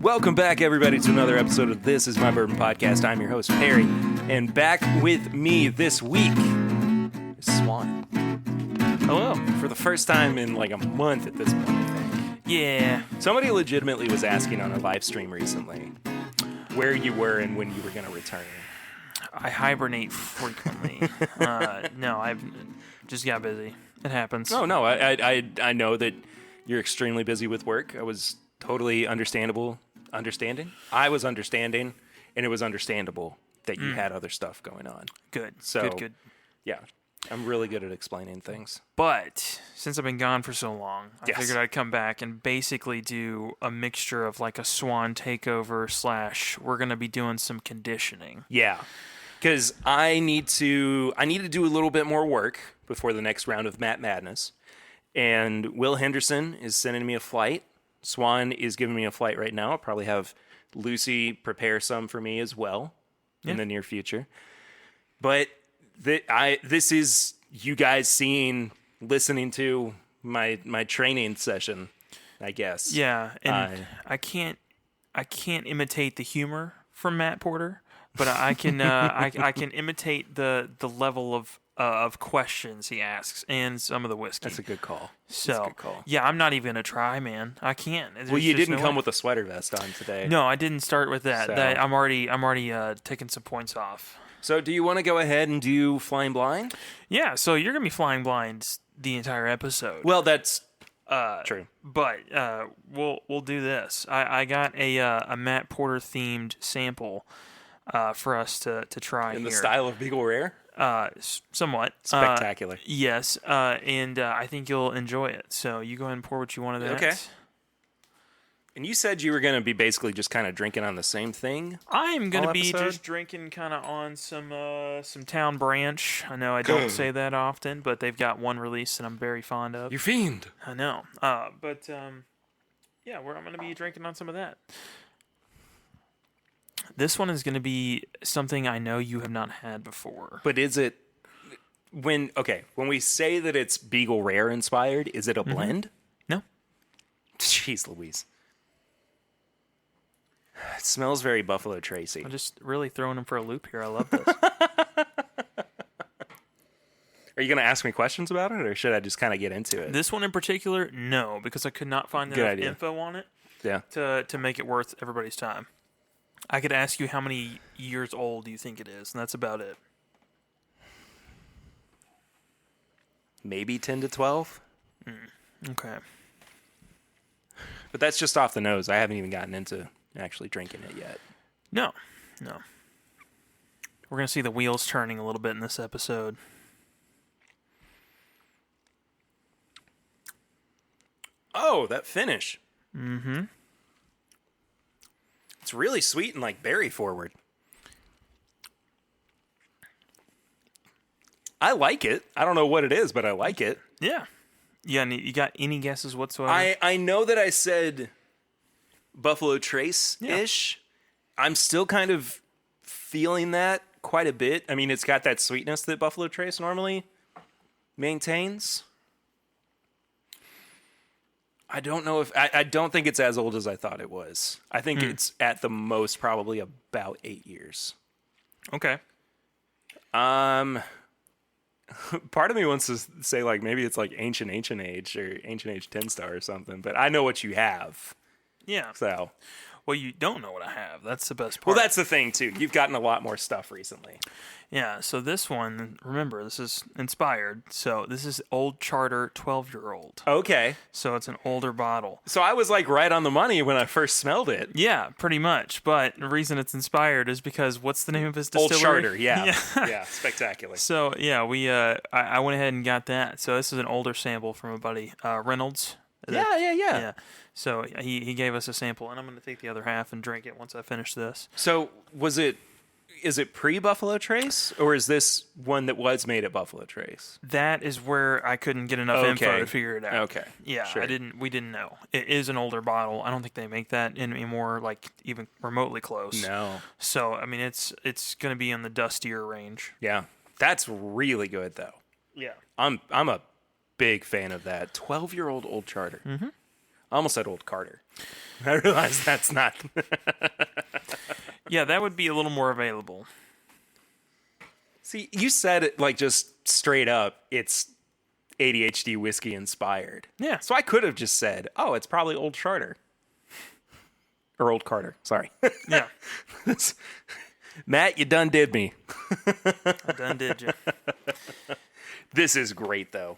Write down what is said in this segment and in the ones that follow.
Welcome back, everybody, to another episode of This Is My Bourbon Podcast. I'm your host, Perry, and back with me this week is Swan. Hello. For the first time in like a month at this point, I think. Yeah. Somebody legitimately was asking on a live stream recently where you were and when you were going to return. I hibernate frequently. No, I've just got busy. It happens. Oh, no, I know that you're extremely busy with work. I was totally understanding. I was understanding, and it was understandable that you had other stuff going on. Good. So, Good. Yeah, I'm really good at explaining things. But since I've been gone for so long, I Yes. figured I'd come back and basically do a mixture of like a Swan takeover / we're going to be doing some conditioning. Yeah, because I need to do a little bit more work before the next round of Matt Madness. And Will Henderson is sending me a flight. Swan is giving me a flight right now. I'll probably have Lucy prepare some for me as well in the near future. But this is you guys listening to my training session, I guess. Yeah, and I can't imitate the humor from Matt Porter, but I can I can imitate the level of questions he asks and some of the whiskey. That's a good call. So, yeah, I'm not even going to try, man. I can't. Well, you didn't come with a sweater vest on today. No, I didn't start with that. So. I'm already taking some points off. So do you want to go ahead and do Flying Blind? Yeah, so you're going to be flying blind the entire episode. Well, that's true. But we'll do this. I got a Matt Porter themed sample for us to try In here. the style of Beagle Rare? Somewhat. Spectacular. Yes, and I think you'll enjoy it. So you go ahead and pour what you want of that. Okay. And you said you were going to be basically just kind of drinking on the same thing? I'm going to be episode? just drinking kind of on some Town Branch. I know I don't say that often, but they've got one release that I'm very fond of. You fiend. I know. But yeah, I'm going to be drinking on some of that. This one is going to be something I know you have not had before. But is it when we say that it's Beagle Rare inspired, is it a blend? No. Jeez Louise. It smells very Buffalo Tracy. I'm just really throwing him for a loop here. I love this. Are you going to ask me questions about it, or should I just kind of get into it? This one in particular, no, because I could not find enough info on it to make it worth everybody's time. I could ask you how many years old do you think it is, and that's about it. Maybe 10 to 12? Okay. But that's just off the nose. I haven't even gotten into actually drinking it yet. No. We're going to see the wheels turning a little bit in this episode. Oh, that finish. Mm-hmm. It's really sweet and like berry forward. I like it. I don't know what it is, but I like it. Yeah. You got any guesses whatsoever? I know that I said Buffalo Trace-ish. Yeah. I'm still kind of feeling that quite a bit. I mean, it's got that sweetness that Buffalo Trace normally maintains. I don't know if... I don't think it's as old as I thought it was. I think it's at the most probably about 8 years. Okay. Part of me wants to say, like, maybe it's like Ancient Age or Ancient Age 10 Star or something, but I know what you have. Yeah. So... Well, you don't know what I have. That's the best part. Well, that's the thing, too. You've gotten a lot more stuff recently. Yeah, so this one, remember, this is inspired. So this is Old Charter 12-year-old. Okay. So it's an older bottle. So I was, like, right on the money when I first smelled it. Yeah, pretty much. But the reason it's inspired is because what's the name of his distillery? Old Charter, yeah. Yeah, spectacular. So, yeah, I went ahead and got that. So this is an older sample from a buddy, Reynolds. Yeah. So he gave us a sample, and I'm going to take the other half and drink it once I finish this. So is it pre-Buffalo Trace, or is this one that was made at Buffalo Trace? That is where I couldn't get enough info to figure it out. Okay. Yeah, sure. we didn't know. It is an older bottle. I don't think they make that anymore, like even remotely close. No. So, I mean, it's going to be in the dustier range. Yeah. That's really good, though. Yeah. I'm a big fan of that. 12-year-old Old Charter. Mm-hmm. I almost said Old Carter. I realized that's not. Yeah, that would be a little more available. See, you said it like just straight up. It's ADHD whiskey inspired. Yeah. So I could have just said, "Oh, it's probably Old Charter or Old Carter." Sorry, Yeah, Matt, you done did me. I done did you. This is great though.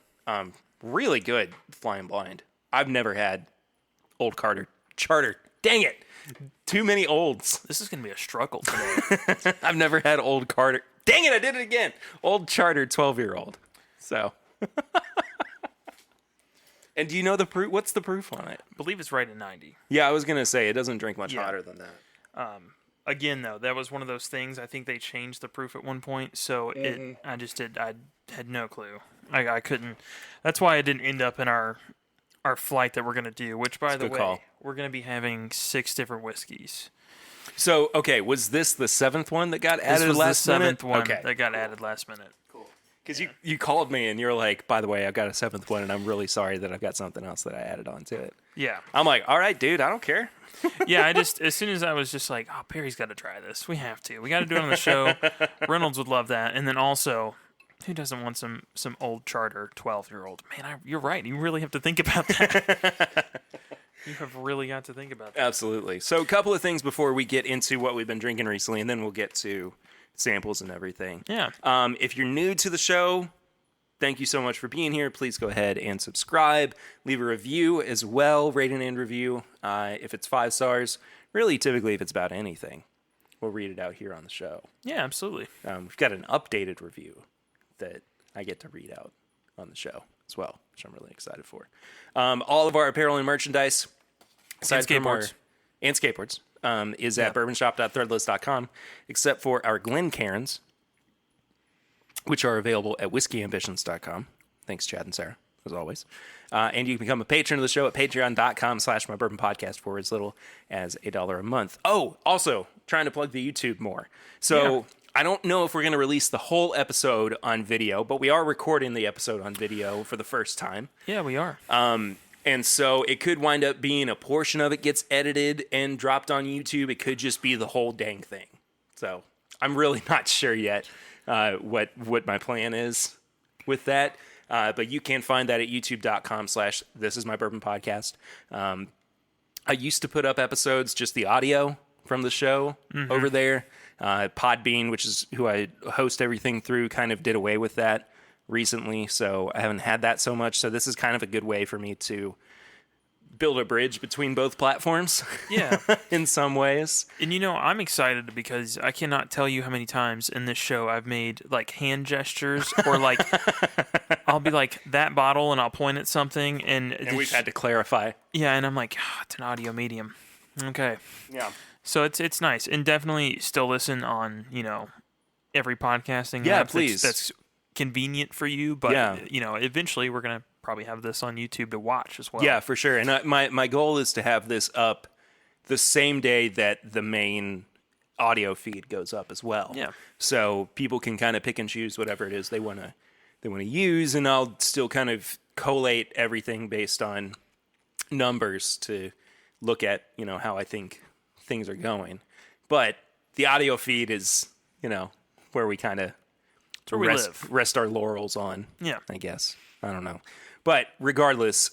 Really good Flying Blind. I've never had Old Carter Charter. Dang it, too many olds. This is going to be a struggle today. I've never had Old Carter. Dang it, I did it again. Old Charter 12-year-old. So. And do you know the proof? What's the proof on it? I believe it's right at 90. Yeah, I was going to say it doesn't drink much Yeah. hotter than that. Again, though, that was one of those things. I think they changed the proof at one point, so I had no clue. I couldn't. That's why it didn't end up in our flight that we're going to do, which, by the good way, call. we're going to be having 6 different whiskeys. So, okay, was this the 7th one that got added This was last the 7th minute? one Okay. that got added last minute. Because you called me and you're like, by the way, I've got a 7th one and I'm really sorry that I've got something else that I added onto it. Yeah. I'm like, all right, dude, I don't care. Yeah, as soon as I was just like, oh, Perry's got to try this. We have to. We got to do it on the show. Reynolds would love that. And then also, who doesn't want some Old Charter 12-year-old? Man, you're right. You really have to think about that. You have really got to think about that. Absolutely. So a couple of things before we get into what we've been drinking recently, and then we'll get to samples and everything. Yeah. If you're new to the show, thank you so much for being here. Please go ahead and subscribe. Leave a review as well, rating and review. If it's 5 stars, really typically if it's about anything, we'll read it out here on the show. Yeah, absolutely. We've got an updated review that I get to read out on the show as well, which I'm really excited for. All of our apparel and merchandise, aside from skateboards. and skateboards, is at bourbonshop.threadless.com, except for our Glencairns, which are available at whiskeyambitions.com. Thanks, Chad and Sarah, as always. And you can become a patron of the show at patreon.com/mybourbonpodcast for as little as $1 a month. Oh, also, trying to plug the YouTube more. So Yeah. I don't know if we're going to release the whole episode on video, but we are recording the episode on video for the first time. Yeah, we are. And so it could wind up being a portion of it gets edited and dropped on YouTube. It could just be the whole dang thing. So I'm really not sure yet what my plan is with that. But you can find that at youtube.com/thisismybourbonpodcast. I used to put up episodes, just the audio from the show over there. Podbean, which is who I host everything through, kind of did away with that recently, so I haven't had that so much. So this is kind of a good way for me to build a bridge between both platforms. Yeah. In some ways. And I'm excited because I cannot tell you how many times in this show I've made like hand gestures or like I'll be like that bottle and I'll point at something and we've had to clarify. Yeah, and I'm like, it's an audio medium. Okay. Yeah. So it's nice. And definitely still listen on, every podcasting Yeah, app please. that's convenient for you, but Yeah. Eventually we're going to probably have this on YouTube to watch as well. Yeah, for sure. And my goal is to have this up the same day that the main audio feed goes up as well. Yeah. So people can kind of pick and choose whatever it is they want to use, and I'll still kind of collate everything based on numbers to look at, how I think things are going. But the audio feed is, where we kind of where we live. rest our laurels on. Yeah. I guess. I don't know. But regardless,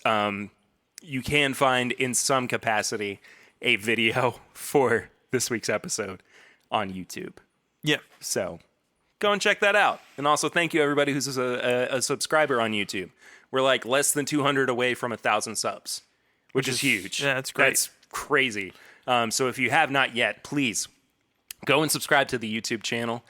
you can find in some capacity a video for this week's episode on YouTube. Yeah. So go and check that out. And also thank you everybody who's a subscriber on YouTube. We're like less than 200 away from 1,000 subs, which is huge. Yeah, that's great. That's crazy. So if you have not yet, please go and subscribe to the YouTube channel.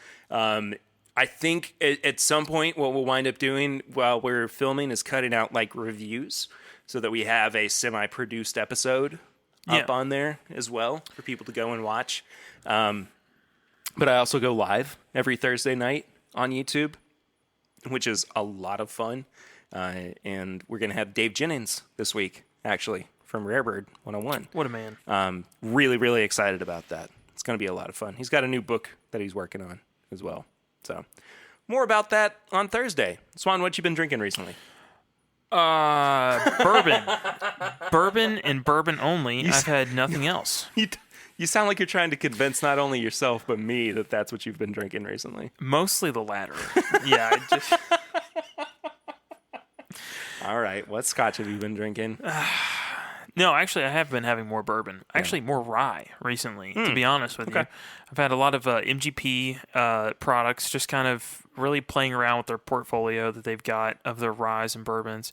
I think at some point what we'll wind up doing while we're filming is cutting out like reviews so that we have a semi-produced episode up on there as well for people to go and watch. But I also go live every Thursday night on YouTube, which is a lot of fun. And we're going to have Dave Jennings this week, actually, from Rarebird 101. What a man. Really, really excited about that. It's going to be a lot of fun. He's got a new book that he's working on as well. So more about that on Thursday. Swan, what you been drinking recently? Bourbon. Bourbon and bourbon only. I've had nothing else. You sound like you're trying to convince not only yourself but me that that's what you've been drinking recently. Mostly the latter. Yeah. All right, what scotch have you been drinking? No, actually, I have been having more bourbon. Actually, more rye recently, to be honest with you. I've had a lot of MGP products, just kind of really playing around with their portfolio that they've got of their ryes and bourbons.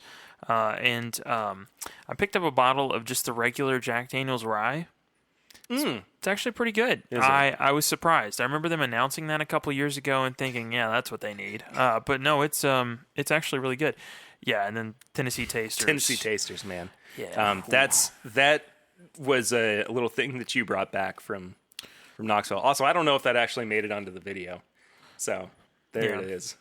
And I picked up a bottle of just the regular Jack Daniel's rye. It's actually pretty good. I was surprised. I remember them announcing that a couple of years ago and thinking, yeah, that's what they need. But no, it's actually really good. Yeah, and then Tennessee Tasters. Tennessee Tasters, man. Yeah. That was a little thing that you brought back from Knoxville. Also, I don't know if that actually made it onto the video. So there it is.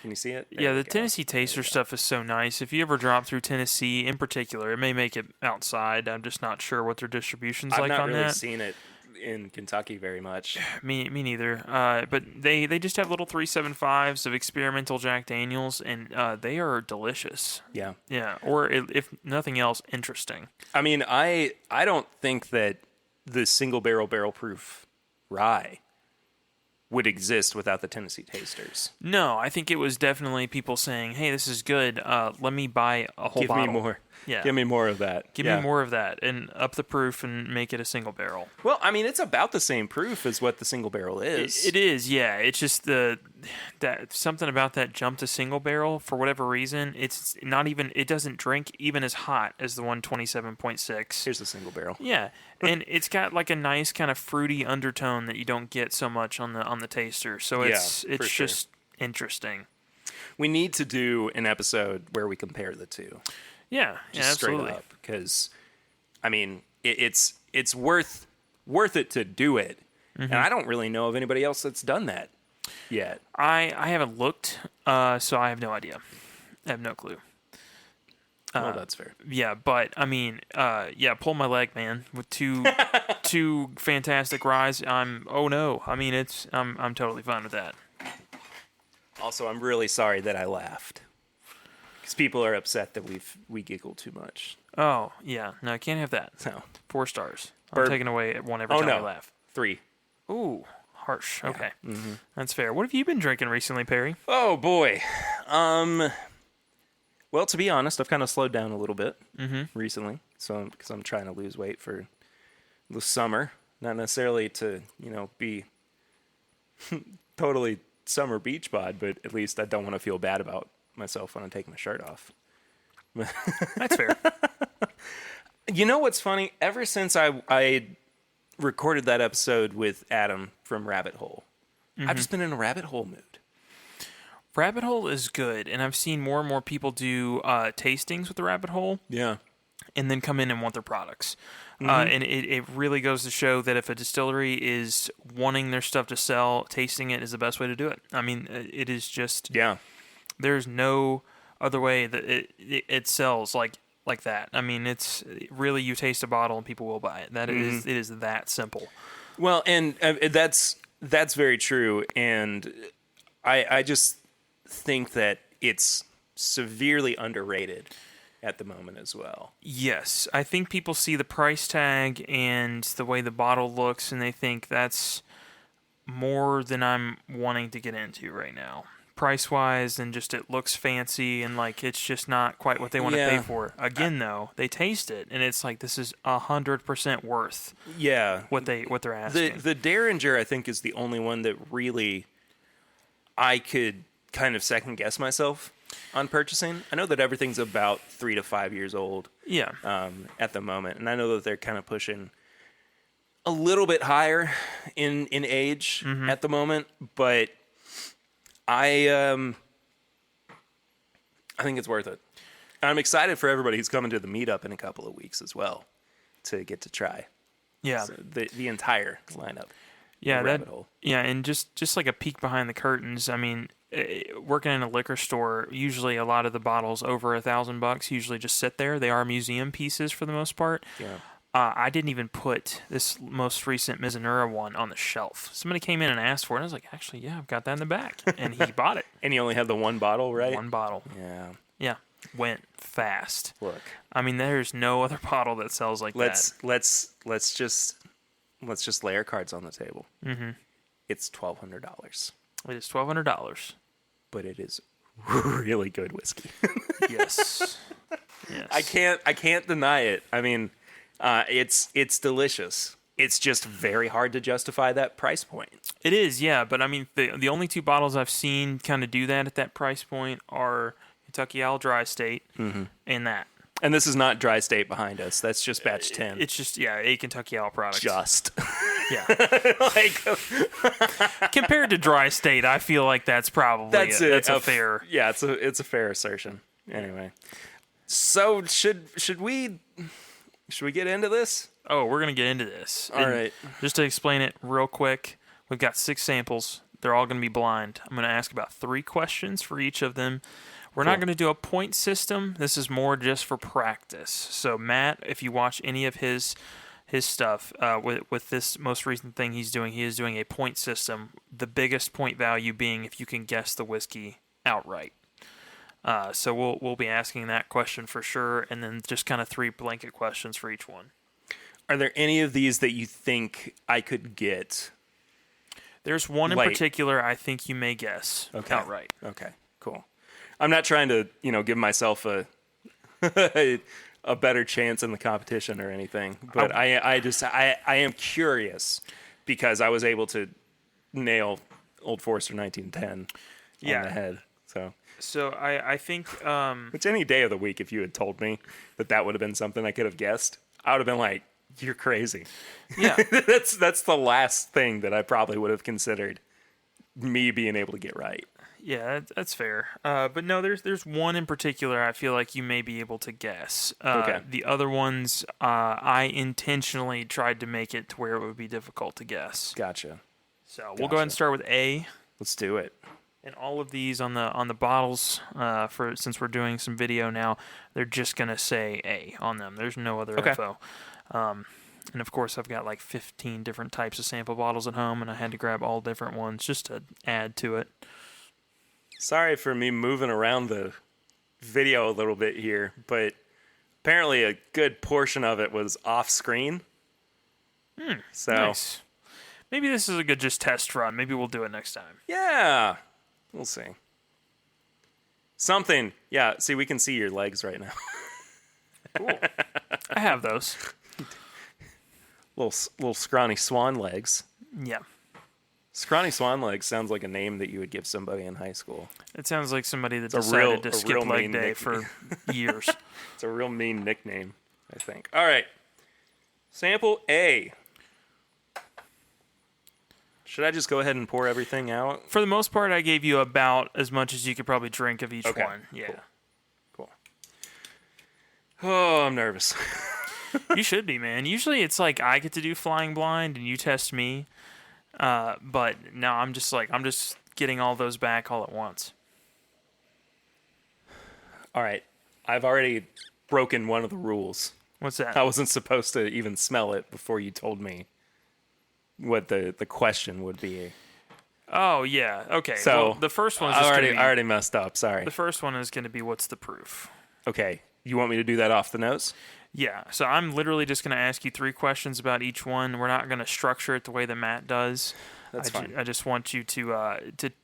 Can you see it? Yeah, the Tennessee Taster stuff is so nice. If you ever drop through Tennessee in particular, it may make it outside. I'm just not sure what their distribution's like on that. I've not really seen it in Kentucky very much. Me neither. But they just have little 375s of experimental Jack Daniels, and they are delicious. Yeah. Yeah, or if nothing else, interesting. I mean, I don't think that the single barrel proof rye would exist without the Tennessee Tasters. No, I think it was definitely people saying, "Hey, this is good. Let me buy a whole bottle. Give me more. Yeah, give me more of that. Give me more of that, and up the proof and make it a single barrel." Well, I mean, it's about the same proof as what the single barrel is. It is, yeah. It's just that something about that jump to single barrel for whatever reason. It's not even. It doesn't drink even as hot as the 127.6. Here's the single barrel. Yeah, and it's got like a nice kind of fruity undertone that you don't get so much on the taster. So it's just interesting. We need to do an episode where we compare the two. Yeah, absolutely. Straight up, because I mean, it's worth it to do it, and I don't really know of anybody else that's done that yet. I haven't looked, so I have no idea. I have no clue. Well, that's fair. Yeah, but I mean, pull my leg, man. With two fantastic rides, I'm totally fine with that. Also, I'm really sorry that I laughed. Because people are upset that we giggle too much. Oh, yeah. No, I can't have that. No. 4 stars. I'm taking away one every time I laugh. 3. Ooh, harsh. Yeah. Okay. Mm-hmm. That's fair. What have you been drinking recently, Perry? Oh, boy. Well, to be honest, I've kind of slowed down a little bit recently. So, because I'm trying to lose weight for the summer. Not necessarily to, be totally summer beach bod, but at least I don't want to feel bad about myself when I take my shirt off. That's fair. You know what's funny? Ever since I recorded that episode with Adam from Rabbit Hole, I've just been in a rabbit hole mood. Rabbit Hole is good, and I've seen more and more people do tastings with the Rabbit Hole. Yeah. And then come in and want their products. And it really goes to show that if a distillery is wanting their stuff to sell, tasting it is the best way to do it. I mean, it is just... Yeah. There's no other way that it sells like that. I mean, it's really, you taste a bottle and people will buy it. It is that simple. Well, and that's very true. And I just think that it's severely underrated at the moment as well. Yes. I think people see the price tag and the way the bottle looks and they think that's more than I'm wanting to get into right now. Price-wise, and just it looks fancy and like it's just not quite what they want to pay for. Again, though, they taste it and it's like this is 100% worth. Yeah, what they're asking. The Derringer, I think, is the only one that really I could kind of second guess myself on purchasing. I know that everything's about 3 to 5 years old. Yeah. At the moment, and I know that they're kind of pushing a little bit higher in age at the moment, but I think it's worth it. I'm excited for everybody who's coming to the meetup in a couple of weeks as well to get to try. Yeah, so the entire lineup. Yeah, and just like a peek behind the curtains. I mean, working in a liquor store, usually a lot of the bottles over $1,000 usually just sit there. They are museum pieces for the most part. Yeah. I didn't even put this most recent Mizunara one on the shelf. Somebody came in and asked for it. And I was like, actually, yeah, I've got that in the back. And he bought it. And he only had the one bottle, right? One bottle. Yeah. Yeah. went fast. Look, I mean, there's no other bottle that sells like that. let's just lay our cards on the table. Mm-hmm. It's $1,200, It is $1,200. but it is really good whiskey. Yes. Yes. I can't deny it. I mean, it's delicious. It's just very hard to justify that price point. It is, yeah. But I mean, the only two bottles I've seen kind of do that at that price point are Kentucky Owl Dry State and that. And this is not Dry State behind us. That's just batch 10. It's just, a Kentucky Owl product. Just. Yeah. like Compared to Dry State, I feel like that's probably that's a fair. Yeah, it's a fair assertion. Anyway, so should we get into this? Oh, we're gonna get into this. All right. Just to explain it real quick, we've got 6 samples. They're all gonna be blind. I'm gonna ask about 3 questions for each of them. We're not going to do a point system. This is more just for practice. So Matt, if you watch any of his stuff with this most recent thing he is doing a point system. The biggest point value being if you can guess the whiskey outright. So we'll be asking that question for sure, and then just kind of 3 blanket questions for each one. Are there any of these that you think I could get? There's one in particular I think you may guess outright. Okay, cool. I'm not trying to, give myself a a better chance in the competition or anything, but I am curious because I was able to nail Old Forester 1910 on the head. So I think which any day of the week, if you had told me that would have been something I could have guessed, I would have been like, "You're crazy." Yeah, that's the last thing that I probably would have considered me being able to get right. Yeah, that's fair. But no, there's one in particular I feel like you may be able to guess. Okay. The other ones, I intentionally tried to make it to where it would be difficult to guess. Gotcha. So we'll go ahead and start with A. Let's do it. And all of these on the bottles, since we're doing some video now, they're just gonna say A on them. There's no other info. And of course, I've got like 15 different types of sample bottles at home, and I had to grab all different ones just to add to it. Sorry for me moving around the video a little bit here, but apparently a good portion of it was off screen. So nice. Maybe this is a good just test run. Maybe we'll do it next time. Yeah, we'll see. Something. Yeah, see, we can see your legs right now. Cool. I have those. Little scrawny swan legs. Yeah. Scrawny swan legs sounds like a name that you would give somebody in high school. It sounds like somebody that decided to skip leg day for years. It's a real mean nickname, I think. All right. Sample A. Should I just go ahead and pour everything out? For the most part, I gave you about as much as you could probably drink of each one. Yeah. Cool. Oh, I'm nervous. You should be, man. Usually it's like I get to do flying blind and you test me. But now I'm just getting all those back all at once. All right. I've already broken one of the rules. What's that? I wasn't supposed to even smell it before you told me what the question would be. Oh, yeah. Okay. So well, the first one is I already messed up. Sorry. The first one is going to be what's the proof? Okay. You want me to do that off the nose? Yeah, so I'm literally just going to ask you 3 questions about each one. We're not going to structure it the way that Matt does. That's fine. I just want you to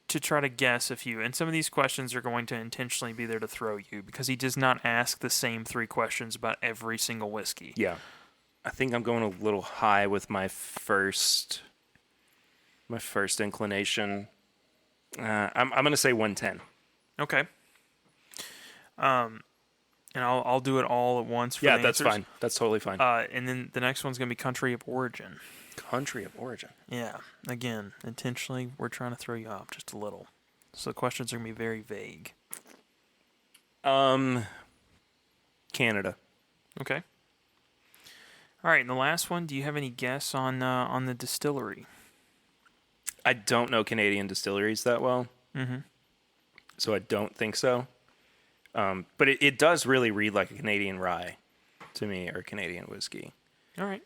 try to guess a few. And some of these questions are going to intentionally be there to throw you because he does not ask the same 3 questions about every single whiskey. Yeah. I think I'm going a little high with my first inclination. I'm going to say 110. Okay. And I'll do it all at once for the answers. That's fine. That's totally fine. And then the next one's going to be country of origin. Country of origin. Yeah. Again, intentionally, we're trying to throw you off just a little. So the questions are going to be very vague. Canada. Okay. All right, and the last one, do you have any guess on the distillery? I don't know Canadian distilleries that well. Mm-hmm. So I don't think so. But it does really read like a Canadian rye to me, or Canadian whiskey. All right.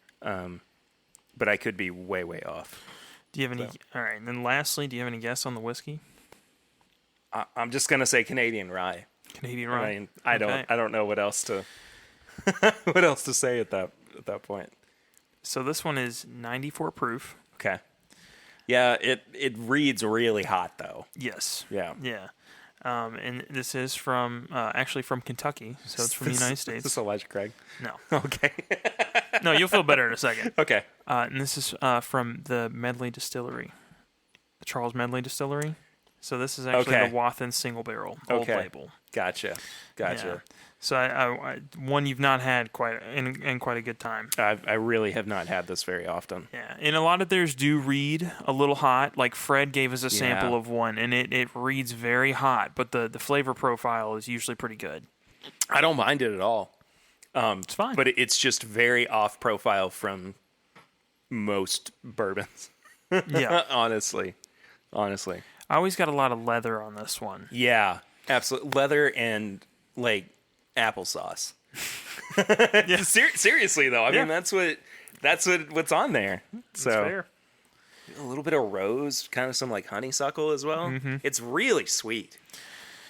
But I could be way, way off. Do you have any? So. All right. And then lastly, do you have any guess on the whiskey? I'm just going to say Canadian rye. Canadian rye. I mean, I Okay. don't know what else to what else to say at that point. So this one is 94 proof. Okay. Yeah, it reads really hot though. Yes. Yeah. Yeah. And this is from actually from Kentucky, so it's from the United Is this States. Elijah Craig? No, Okay. no, you'll feel better in a second. Okay. And this is from the Medley Distillery, the Charles Medley Distillery. So this is actually Okay. the Wathen Single Barrel Old Okay. Label. Gotcha. Yeah. So I one you've not had quite in quite a good time. I really have not had this very often. Yeah, and a lot of theirs do read a little hot. Like Fred gave us a sample Yeah. of one, and it reads very hot, but the flavor profile is usually pretty good. I don't mind it at all. It's fine. But it's just very off profile from most bourbons. Yeah, Honestly. I always got a lot of leather on this one. Yeah. Absolutely. Leather and like applesauce. Yeah. Seriously though. I Yeah. mean that's what's on there. So That's fair. a little bit of rose, kind of some like honeysuckle as well. Mm-hmm. It's really sweet.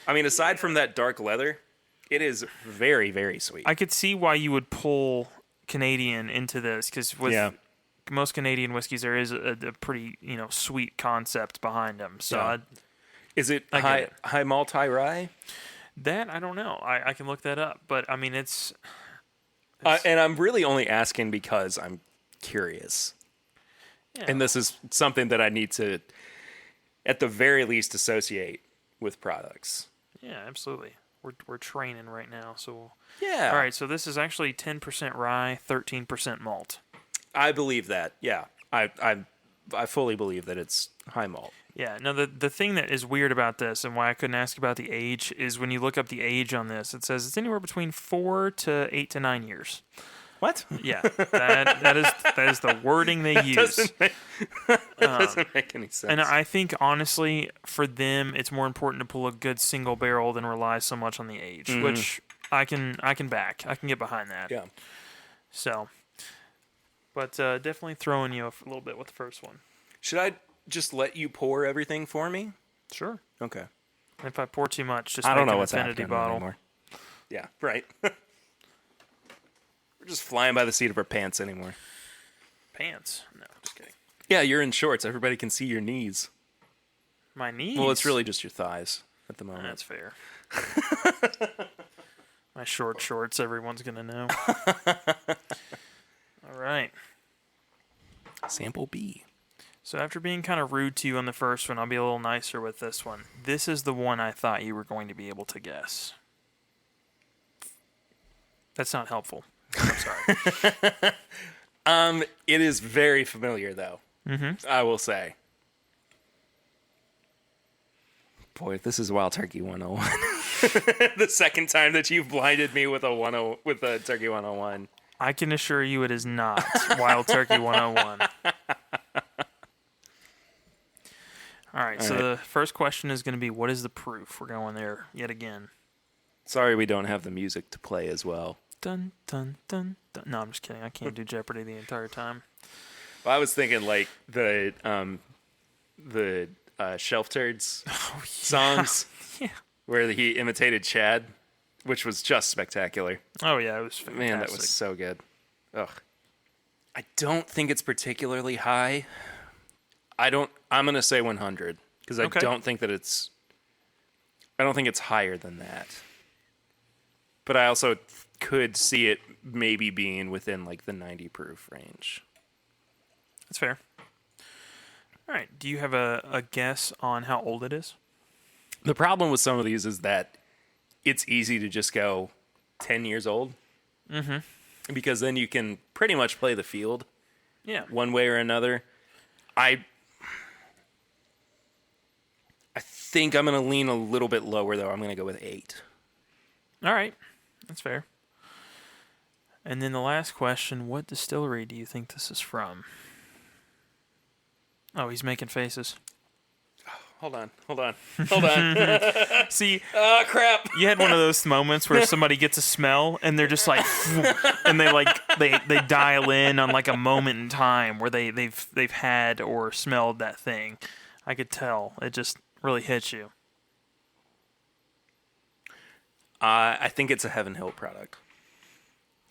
I mean, aside from that dark leather, it is very, very sweet. I could see why you would pull Canadian into this, because with Yeah. most Canadian whiskeys, there is a pretty sweet concept behind them. So Yeah. Is it I get high malt, high rye? that I don't know. I can look that up, but I mean it's And I'm really only asking because I'm curious. yeah. And this is something that I need to, at the very least, associate with products. Yeah, absolutely. We're training right now, so Yeah. all right. So this is actually 10% rye, 13% malt. I believe that. Yeah. I fully believe that it's high malt. Yeah. Now the thing that is weird about this and why I couldn't ask about the age is when you look up the age on this, it says it's anywhere between 4 to 8 to 9 years. What? Yeah, that is the wording they use. Doesn't make any sense. And I think honestly, for them, it's more important to pull a good single barrel than rely so much on the age, which I can back. I can get behind that. yeah. So, but definitely throwing you a little bit with the first one. Should I just let you pour everything for me? Sure. Okay. If I pour too much, just I don't make know an what's infinity happening bottle. anymore. Yeah, right. We're just flying by the seat of our pants anymore. Pants? No, just kidding. Yeah, you're in shorts. Everybody can see your knees. My knees. Well, it's really just your thighs at the moment. That's fair. My short shorts. Everyone's gonna know. All right. Sample B. So after being kind of rude to you on the first one, I'll be a little nicer with this one. This is the one I thought you were going to be able to guess. That's not helpful. I'm sorry. It is very familiar though. I will say. Boy, this is Wild Turkey 101. The second time that you've blinded me with a Turkey 101. I can assure you it is not Wild Turkey 101. All right, so right. the first question is going to be, what is the proof? We're going there yet again. Sorry we don't have the music to play as well. Dun, dun, dun, dun. No, I'm just kidding. I can't do Jeopardy the entire time. Well, I was thinking like the Shelf Turds songs Yeah. where he imitated Chad, which was just spectacular. Oh, yeah, it was fantastic. Man, that was so good. Ugh. I don't think it's particularly high. I'm going to say 100 because I Okay. don't think it's higher than that. But I also could see it maybe being within like the 90 proof range. That's fair. All right, do you have a guess on how old it is? The problem with some of these is that it's easy to just go 10 years old. Mm-hmm. Because then you can pretty much play the field Yeah. one way or another. I think I'm going to lean a little bit lower, though. I'm going to go with 8. All right, that's fair. And then the last question, what distillery do you think this is from? Oh, he's making faces. Hold on. See, Oh, crap. you had one of those moments where somebody gets a smell and they're just like, and they dial in on like a moment in time where they've had or smelled that thing. I could tell it just really hits you. I think it's a Heaven Hill product.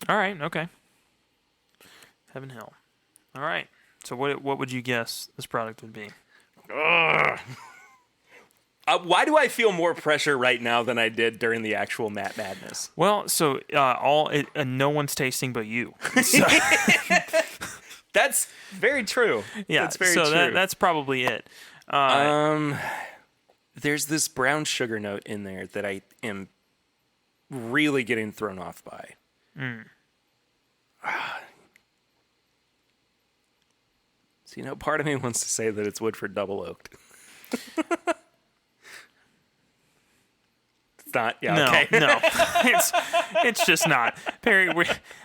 All right. Okay. Heaven Hill. All right. So what would you guess this product would be? Why do I feel more pressure right now than I did during the actual Matt Madness? Well, so no one's tasting but you. So, That's very true. yeah. That's very so true. that's probably it. There's this brown sugar note in there that I am really getting thrown off by. So, part of me wants to say that it's Woodford Double Oaked. It's not. Yeah, No, okay. no, it's just not. Perry,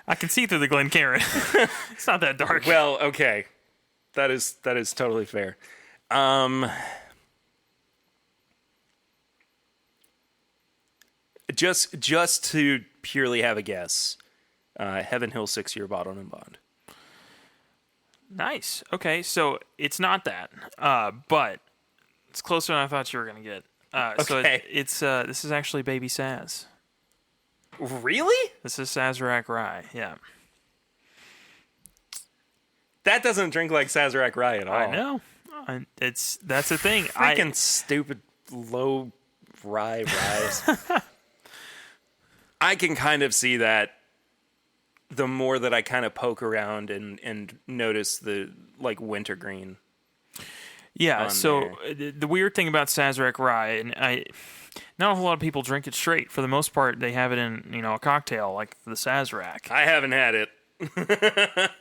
I can see through the Glencairn. It's not that dark. Well, okay. That is totally fair. Just to purely have a guess, Heaven Hill 6-year bottle and bond. Nice. Okay, so it's not that, but it's closer than I thought you were gonna get. So Okay. this is actually Baby Saz. Really? This is Sazerac Rye. Yeah, That doesn't drink like Sazerac Rye at all. I know. That's the thing. Freaking stupid low rye rise. I can kind of see that the more that I kind of poke around and notice the wintergreen. Yeah. on So the weird thing about Sazerac Rye, and not a whole lot of people drink it straight. For the most part, they have it in a cocktail like the Sazerac. I haven't had it. I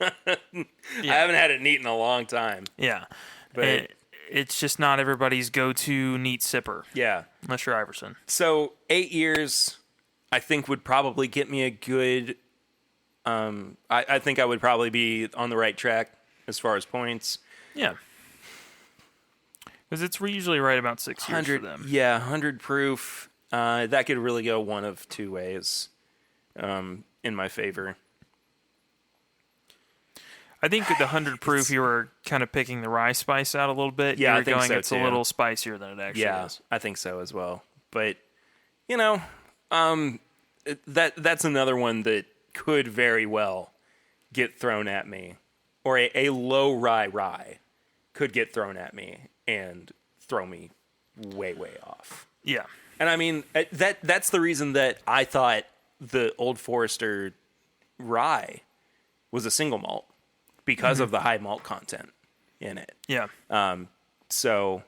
haven't had it neat in a long time. Yeah, But it's just not everybody's go-to neat sipper, yeah. unless you're Iverson. So 8 years, I think would probably get me a good. I think I would probably be on the right track as far as points. Yeah. Because it's usually right about 6 years for them. Yeah, 100 proof. That could really go one of two ways in my favor. I think with the 100 proof, you were kind of picking the rye spice out a little bit. Yeah, you were I think going, so, it's too. a little spicier than it actually is. I think so as well. But, that's another one that could very well get thrown at me. Or a low rye could get thrown at me and throw me way, way off. Yeah. And I mean, that's the reason that I thought the Old Forester rye was a single malt, because of the high malt content in it. Yeah. So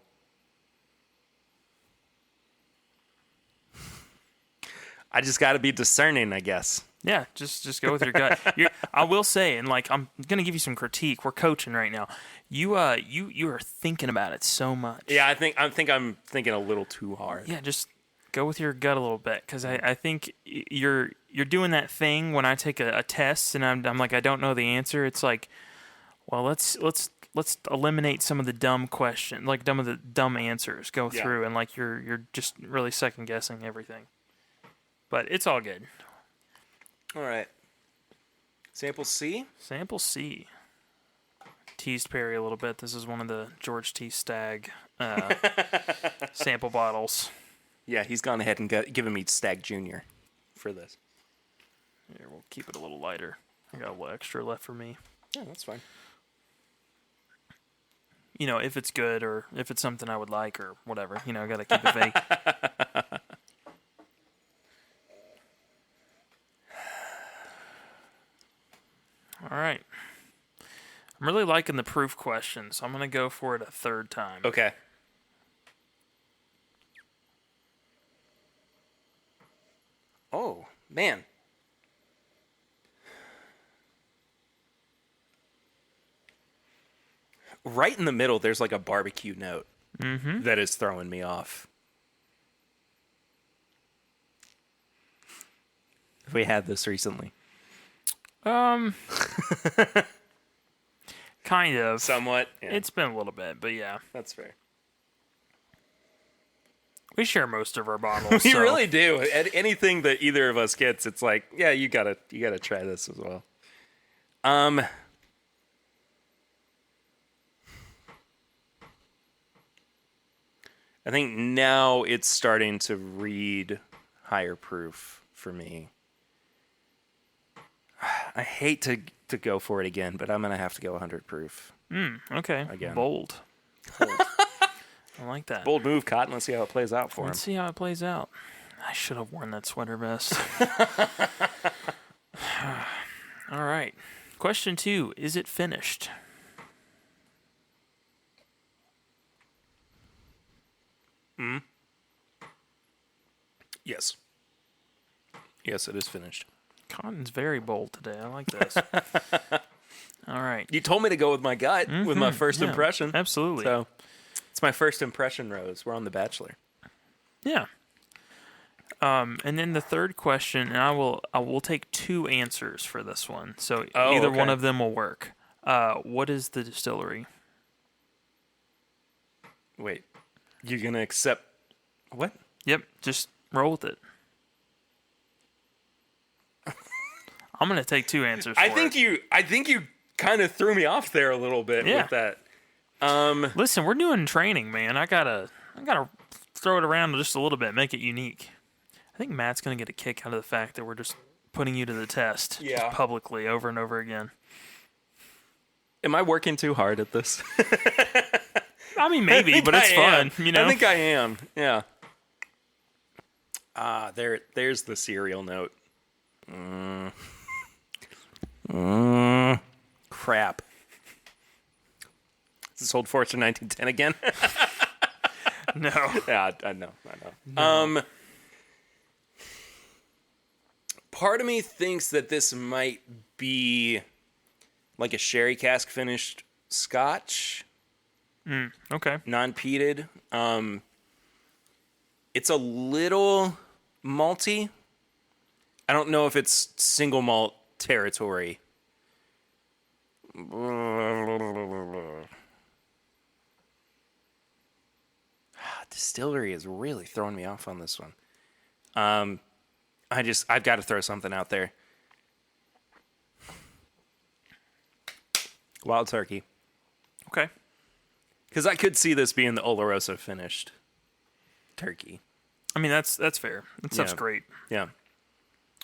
I just got to be discerning, I guess. Yeah, just go with your gut. I will say, and I'm gonna give you some critique. We're coaching right now. You are thinking about it so much. Yeah, I'm thinking a little too hard. Yeah, just go with your gut a little bit, because I think you're doing that thing when I take a test and I'm like, I don't know the answer. It's like, well, let's eliminate some of the dumb questions, the dumb answers. Go through and you're just really second guessing everything. But it's all good. All right. Sample C? Sample C. Teased Perry a little bit. This is one of the George T. Stagg sample bottles. Yeah, he's gone ahead and given me Stag Jr. for this. Here, we'll keep it a little lighter. I got a little extra left for me. Yeah, that's fine. If it's good or if it's something I would like or whatever. I got to keep it vague. All right. I'm really liking the proof question, so I'm going to go for it a third time. Okay. Oh, man. Right in the middle, there's a barbecue note that is throwing me off. We had this recently. Kind of. Somewhat. Yeah, It's been a little bit, but yeah. that's fair. We share most of our bottles. We so. really do. Anything that either of us gets, it's like, yeah, you gotta try this as well. I think now it's starting to read higher proof for me. I hate to go for it again, but I'm going to have to go 100 proof. Okay. Again. Bold. I like that. Bold move, Cotton. Let's see how it plays out for him. Let's see how it plays out. I should have worn that sweater vest. All right. Question 2. Is it finished? Yes. Yes, it is finished. Cotton's very bold today. I like this. All right. You told me to go with my gut, with my first impression. Absolutely. So it's my first impression, Rose. We're on The Bachelor. Yeah. And then the third question, and I will take 2 answers for this one. So either one of them will work. What is the distillery? Wait. You're going to accept what? Yep, just roll with it. I'm going to take 2 answers. I think you kind of threw me off there a little bit with that. Listen, we're doing training, man. I gotta throw it around just a little bit, make it unique. I think Matt's gonna get a kick out of the fact that we're just putting you to the test, just publicly over and over again. Am I working too hard at this? I mean, maybe, but it's fun. You know, I think I am. Yeah. There's the cereal note. Crap. Is this Old Forester 1910 again? No. Yeah, I know. No. Part of me thinks that this might be like a sherry cask finished Scotch. Okay. Non-peated. It's a little malty. I don't know if it's single malt territory. Distillery is really throwing me off on this one. I've got to throw something out there. Wild turkey. Okay. Because I could see this being the Oloroso finished turkey. I mean, that's fair. That stuff's great. Yeah.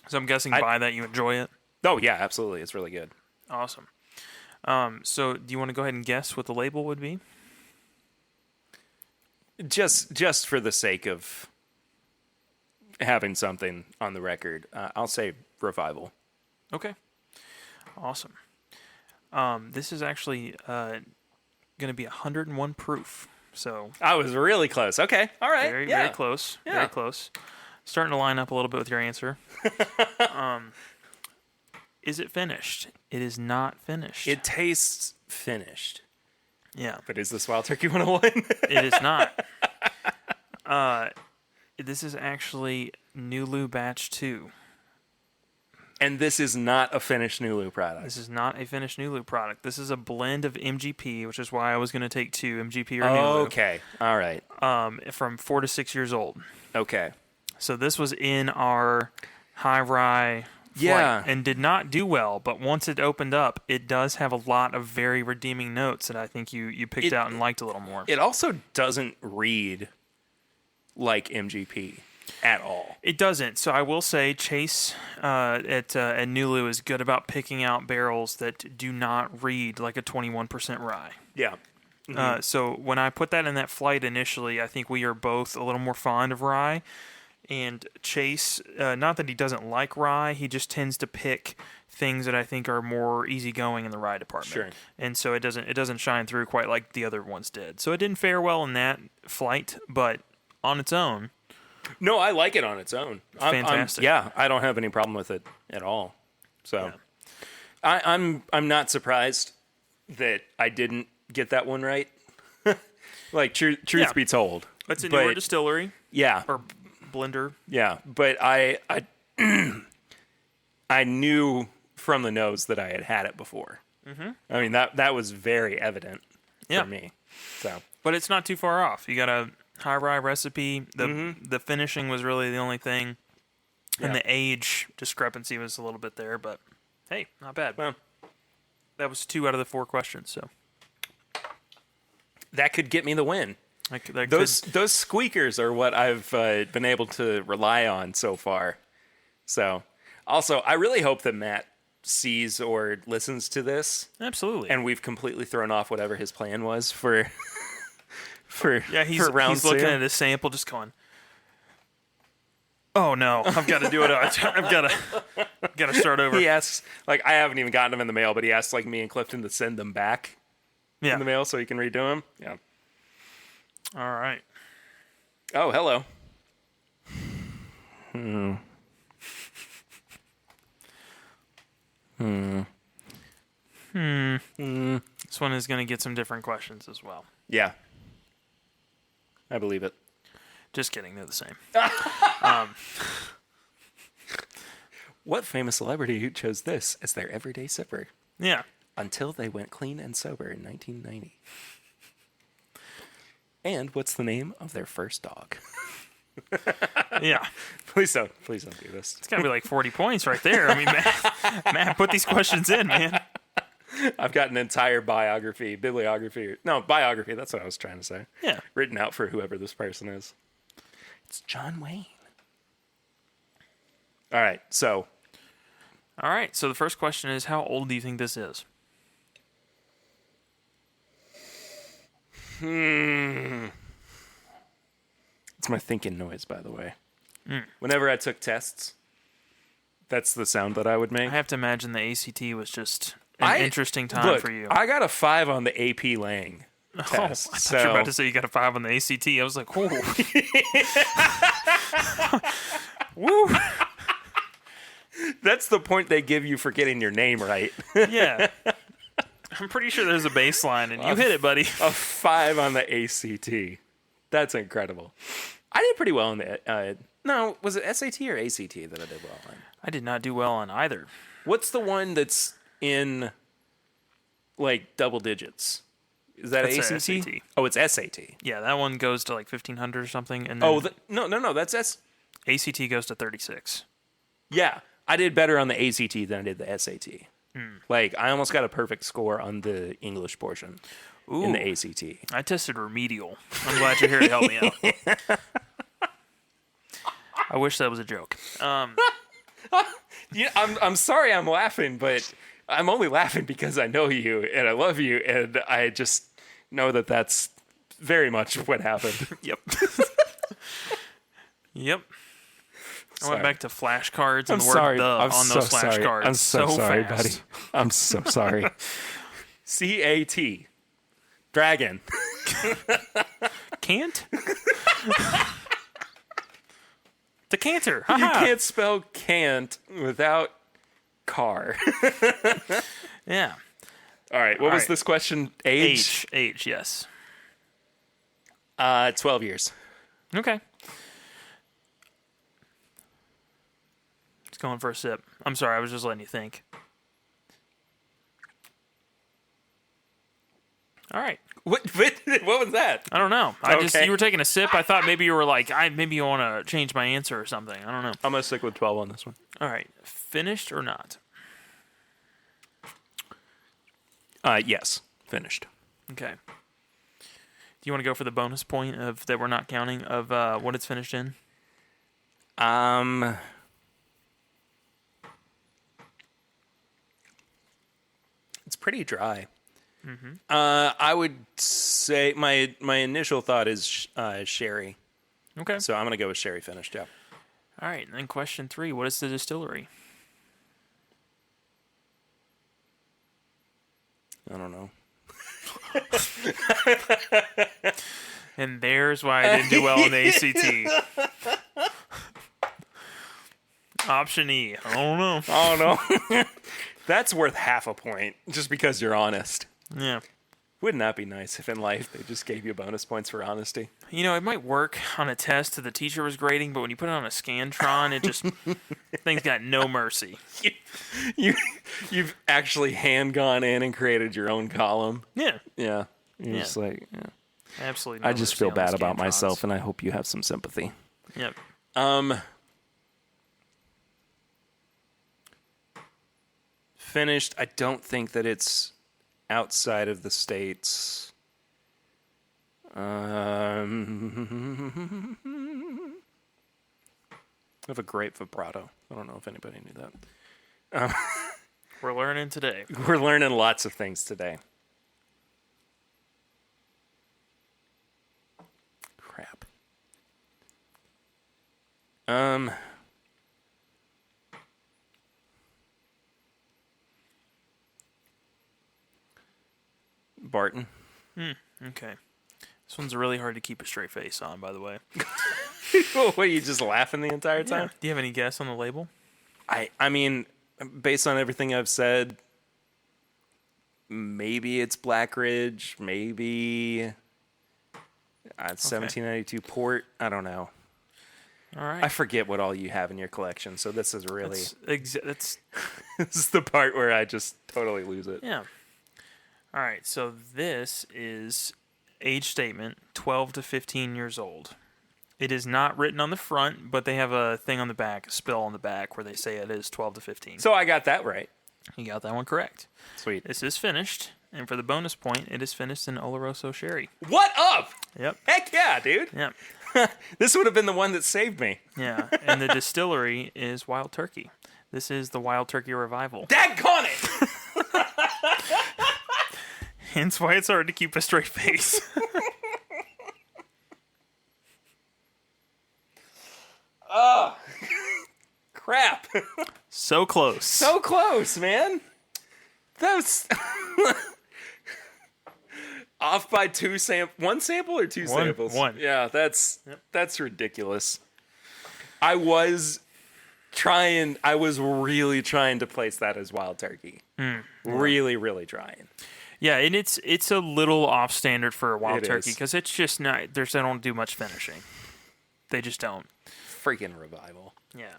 So I'm guessing by that you enjoy it. Oh yeah, absolutely. It's really good. Awesome. So do you want to go ahead and guess what the label would be? Just for the sake of having something on the record, I'll say Revival. Okay. Awesome. This is actually going to be 101 proof. So I was really close. Okay. All right. Very close. Yeah. Very close. Starting to line up a little bit with your answer. Is it finished? It is not finished. It tastes finished. Yeah. But is this Wild Turkey 101? It is not. This is actually Nulu Batch 2. And this is not a finished Nulu product. This is not a finished Nulu product. This is a blend of MGP, which is why I was going to take 2, MGP or Nulu. Okay. All right. From 4 to 6 years old. Okay. So this was in our high rye flight and did not do well, but once it opened up, it does have a lot of very redeeming notes that I think you picked out and liked a little more. It also doesn't read like MGP at all. It doesn't. So I will say Chase at Nulu is good about picking out barrels that do not read like a 21% rye. Yeah. Mm-hmm. So when I put that in that flight initially, I think we are both a little more fond of rye. And Chase, not that he doesn't like rye, he just tends to pick things that I think are more easygoing in the rye department. Sure. And so it doesn't shine through quite like the other ones did. So it didn't fare well in that flight, but on its own. No, I like it on its own. Fantastic. I don't have any problem with it at all. So I'm not surprised that I didn't get that one right. Like truth be told, It's a newer distillery. Yeah. Or blender. Yeah, but I knew from the nose that I had it before. Mm-hmm. I mean that was very evident for me. So, but it's not too far off. You got a high rye recipe. The finishing was really the only thing, and the age discrepancy was a little bit there. But hey, not bad. Well, that was 2 out of the 4 questions. So that could get me the win. That Those squeakers are what I've been able to rely on so far. So, also, I really hope that Matt sees or listens to this, absolutely. and we've completely thrown off whatever his plan was for he's round he's looking two. at his sample, just going, "Oh no, I've got to do it. I've got to start over." He asks, like, I haven't even gotten them in the mail, but he asks, like, me and Clifton to send them back Yeah. in the mail so he can redo them. Yeah. All right. Oh, hello. This one is going to get some different questions as well. Yeah. I believe it. Just kidding, they're the same. What famous celebrity chose this as their everyday sipper Yeah. until they went clean and sober in 1990? And what's the name of their first dog? Yeah. Please don't do this. It's got to be like 40 points right there. I mean, Matt, put these questions in, man. I've got an entire biography. That's what I was trying to say. Yeah. Written out for whoever this person is. It's John Wayne. All right, so the first question is, how old do you think this is? it's my thinking noise, by the way. Whenever I took tests, that's the sound that I would make. I have to imagine the ACT was just an interesting time for you. I got a 5 on the AP Lang test. I thought you were about to say you got a 5 on the ACT. I was like, whoa. Woo. That's the point they give you for getting your name right. Yeah. I'm pretty sure there's a baseline, and you hit it, buddy. A 5 on the ACT. That's incredible. I did pretty well on the... no, was it SAT or ACT that I did well on? I did not do well on either. What's the one that's in, like, double digits? Is that That's ACT? SAT. Oh, it's SAT. Yeah, that one goes to like 1,500 or something. And then Oh, no, that's ACT goes to 36. Yeah, I did better on the ACT than I did the SAT. Like, I almost got a perfect score on the English portion in the ACT. I tested remedial. I'm glad you're here to help me out. I wish that was a joke. Yeah, I'm sorry I'm laughing, but I'm only laughing because I know you and I love you, and I just know that that's very much what happened. Yep. Yep. I Sorry. went back to flashcards and I'm the word sorry. "the" I'm on so those sorry. flashcards. I'm so sorry, fast. buddy. I'm so sorry. CAT. Dragon. Can't? Decanter. You Ha-ha. can't spell can't without car. Yeah. All right. What was right. this question? Age? Age, yes. 12 years. Okay. Just going for a sip. I'm sorry, I was just letting you think. All right. What was that? I don't know. Okay. You were taking a sip. I thought maybe you were like, maybe you want to change my answer or something. I don't know. I'm going to stick with 12 on this one. All right. Finished or not? Yes. Finished. Okay. Do you want to go for the bonus point of that we're not counting of what it's finished in? It's pretty dry. I would say my initial thought is sherry. Okay. So I'm going to go with sherry finished, yeah. All right. And then question 3. What is the distillery? I don't know. And there's why I didn't do well on the ACT. Option E. I don't know. Oh, no. That's worth half a point just because you're honest. Yeah. Wouldn't that be nice if in life they just gave you bonus points for honesty? You know, it might work on a test that the teacher was grading, but when you put it on a Scantron, it just things got no mercy. You've actually hand gone in and created your own column. Yeah. Yeah. You're Yeah. just like, yeah. Absolutely. No I just mercy feel on bad the about Scantrons. myself, and I hope you have some sympathy. Yep. Finished. I don't think that it's outside of the states. I have a great vibrato. I don't know if anybody knew that. We're learning today. We're learning lots of things today. Crap. Barton. Okay. This one's really hard to keep a straight face on, by the way. What, you just laughing the entire time? Do you have any guess on the label? I mean, based on everything I've said, maybe it's Black Ridge, maybe 1792 Port. I don't know. All right. I forget what all you have in your collection, so this is really That's this is the part where I just totally lose it. yeah. All right. So this is age statement: 12 to 15 years old. It is not written on the front, but they have a thing on the back, a spill on the back, where they say it is 12 to 15. So I got that right. You got that one correct. Sweet. This is finished, and for the bonus point, it is finished in Oloroso Sherry. What up? Yep. Heck yeah, dude. Yeah. This would have been the one that saved me. Yeah. And the distillery is Wild Turkey. This is the Wild Turkey Revival. Daggone it! Hence why it's hard to keep a straight face. Crap. So close. So close, man. That was off by one sample or two samples? One. Yeah, that's ridiculous. I was really trying to place that as Wild Turkey. Really, really trying. Yeah, and it's a little off standard for a Wild It Turkey is. because it's just not. They don't do much finishing. They just don't. Freaking Revival. Yeah.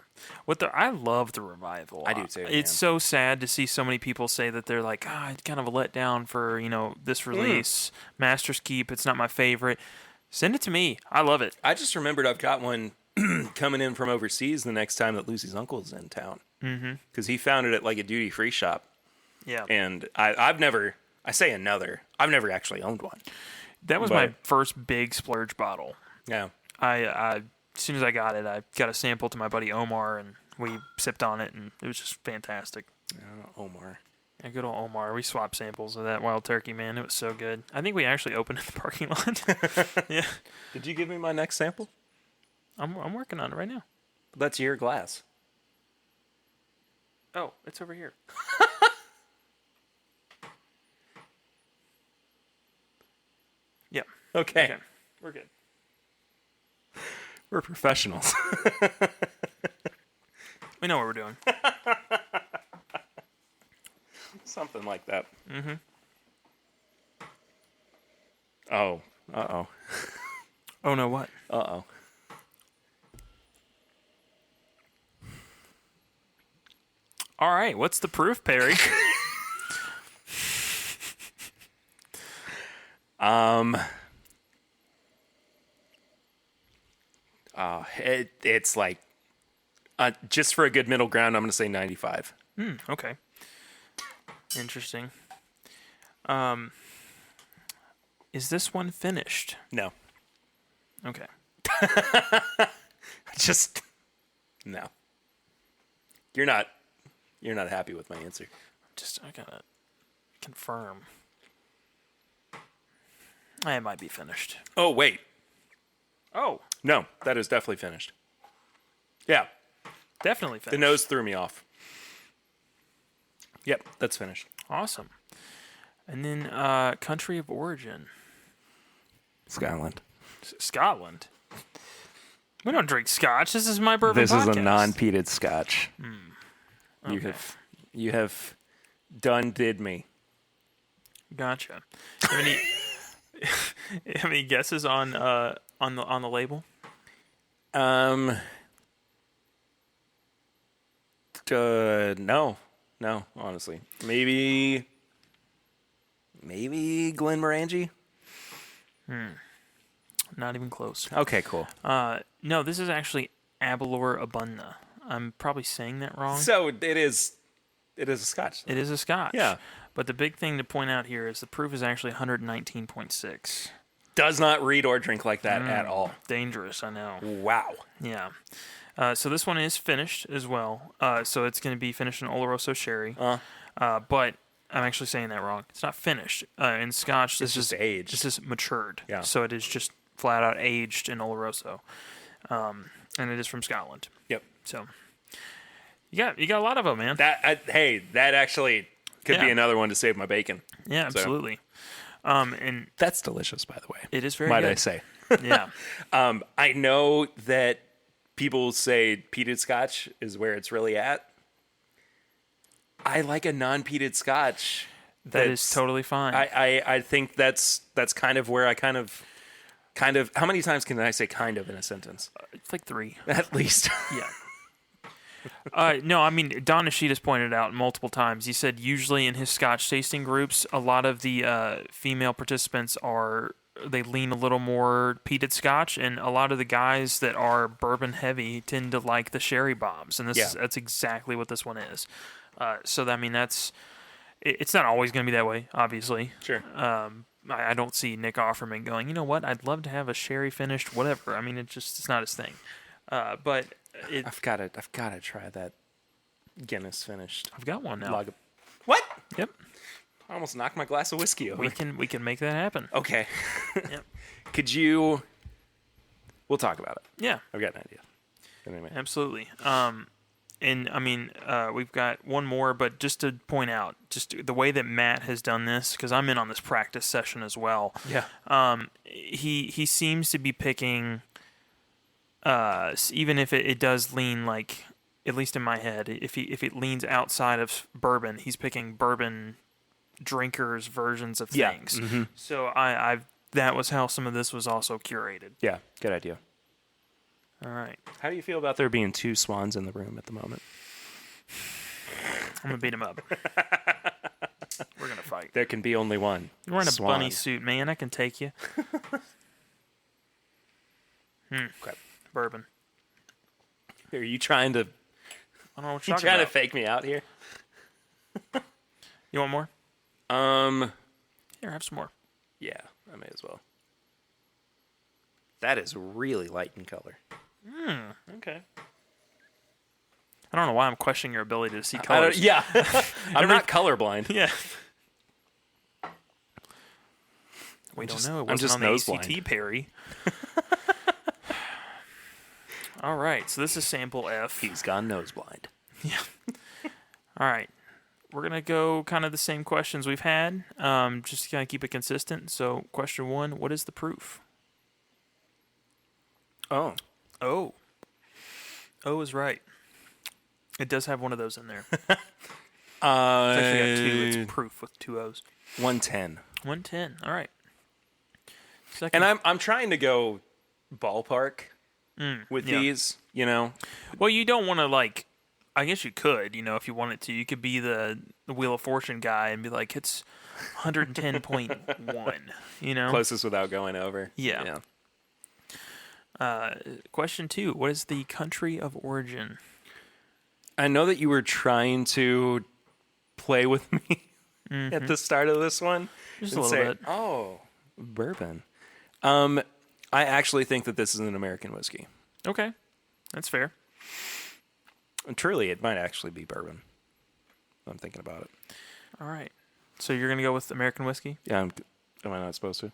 I love the Revival. I do too, man. It's so sad to see so many people say that they're like, it's kind of a letdown for, this release. Master's Keep, it's not my favorite. Send it to me. I love it. I just remembered I've got one coming in from overseas the next time that Lucy's uncle's in town. Because he found it at like a duty-free shop. Yeah. And I've never actually owned one. That was my first big splurge bottle. Yeah. I as soon as I got it, I got a sample to my buddy Omar, and we sipped on it, and it was just fantastic. Omar. Yeah, good old Omar. We swapped samples of that Wild Turkey, man. It was so good. I think we actually opened it in the parking lot. Yeah. Did you give me my next sample? I'm working on it right now. That's your glass. Oh, it's over here. Yep. Okay. We're good. We're professionals. We know what we're doing. Something like that. Mm-hmm. Oh. Uh-oh. Oh, no, what? Uh-oh. All right, what's the proof, Perry? It's like, just for a good middle ground, I'm going to say 95. Okay. Interesting. Is this one finished? No. Okay. Just, no. You're not happy with my answer. I gotta confirm. It might be finished. Oh, wait. Oh, No, that is definitely finished. Yeah, definitely the finished. nose threw me off. Yep, that's finished. Awesome. And then country of origin. Scotland. Scotland. We don't drink scotch. This is my bourbon This podcast. is a non-peated scotch. Okay. You have did me. Gotcha. Have any guesses on the label? No, honestly. Maybe Glenmorangie? Not even close. Okay, cool. No, this is actually Abelor Abundna. I'm probably saying that wrong. So it is a scotch. It is a scotch. Yeah. But the big thing to point out here is the proof is actually 119.6. Does not read or drink like that at all. Dangerous, I know. Wow. Yeah. So this one is finished as well. So it's going to be finished in Oloroso sherry. But I'm actually saying that wrong. It's not finished. In Scotch, It's just aged. This is matured. Yeah. So it is just flat out aged in Oloroso. And it is from Scotland. Yep. So you got a lot of them, man. That actually could be Yeah. another one to save my bacon. Yeah, So- absolutely. And That's delicious, by the way. it is very Might good. I say? Yeah. I know that people say peated Scotch is where it's really at. I like a non-peated Scotch. That is totally fine. I think that's kind of where I kind of. How many times can I say "kind of" in a sentence? It's like 3. At least. Yeah. No, I mean, Don Nishida's pointed out multiple times. He said usually in his Scotch tasting groups, a lot of the female participants they lean a little more peated Scotch, and a lot of the guys that are bourbon heavy tend to like the sherry bombs, and that's exactly what this one is. So I mean, it's not always going to be that way, obviously. Sure. I don't see Nick Offerman going, you know what, I'd love to have a sherry finished whatever. I mean, it's not his thing. But I've got to try that Guinness finished. I've got one now. What? Yep. I almost knocked my glass of whiskey over. We can make that happen. Okay. Yep. Could you? We'll talk about it. Yeah, I've got an idea. Anyway. absolutely. And I mean, we've got one more, but just to point out, just the way that Matt has done this, because I'm in on this practice session as well. Yeah. He seems to be picking, even if it does lean like, at least in my head, if it leans outside of bourbon, he's picking bourbon drinkers versions of Yeah. things. Mm-hmm. So that was how some of this was also curated. Yeah. Good idea. All right. How do you feel about there being 2 swans in the room at the moment? I'm going to beat him up. We're going to fight. There can be only one. You're wearing a Swan. bunny suit, man. I can take you. Okay. Bourbon. Are you trying to I don't know what you're talking trying to about. fake me out here? You want more? Um. Here, have some more. Yeah, I may as well. That is really light in color. Okay. I don't know why I'm questioning your ability to see I colors. don't, yeah. I'm not colorblind. Yeah. We don't know. It I'm wasn't just on the nose ACT, blind. Perry. All right. So this is sample F. He's gone nose blind. All right. We're going to go kind of the same questions we've had, just to kind of keep it consistent. So question 1, what is the proof? Oh. O. O is right. It does have one of those in there. It's actually got 2. It's proof with 2 O's. 110. 110. All right. Second. And I'm trying to go ballpark with yeah. these, you know. Well, you don't want to, like, I guess you could, if you wanted to. You could be the Wheel of Fortune guy and be like, it's 110.1, Closest without going over. Yeah. Question 2, what is the country of origin? I know that you were trying to play with me at the start of this one. Just a and little say, bit. Oh, bourbon. I actually think that this is an American whiskey. Okay. That's fair. And truly, it might actually be bourbon. I'm thinking about it. All right. So you're going to go with American whiskey? Yeah, am I not supposed to?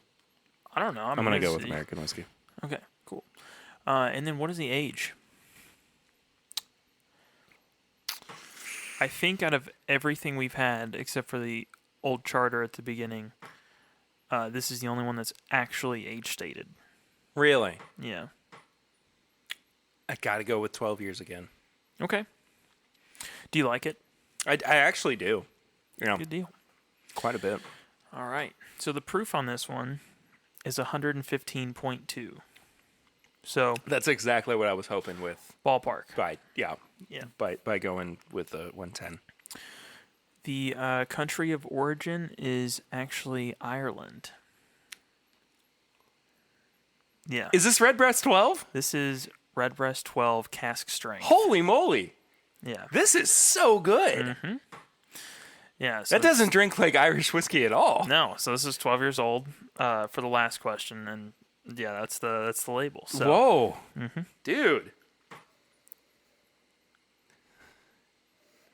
I don't know. I'm going to go with American whiskey. Okay, cool. And then what is the age? I think out of everything we've had, except for the old charter at the beginning, this is the only one that's actually age stated. Really? Yeah. I got to go with 12 years again. Okay. Do you like it? I actually do. Good deal. Quite a bit. All right. So the proof on this one is 115.2. So That's exactly what I was hoping with. ballpark. Yeah. By going with the 110. The country of origin is actually Ireland. Yeah. Is this Redbreast 12? This is Redbreast 12 cask strength. Holy moly. Yeah. This is so good. Yeah. So That doesn't drink like Irish whiskey at all. No. So this is 12 years old for the last question, and yeah, that's the label. So. Whoa, dude.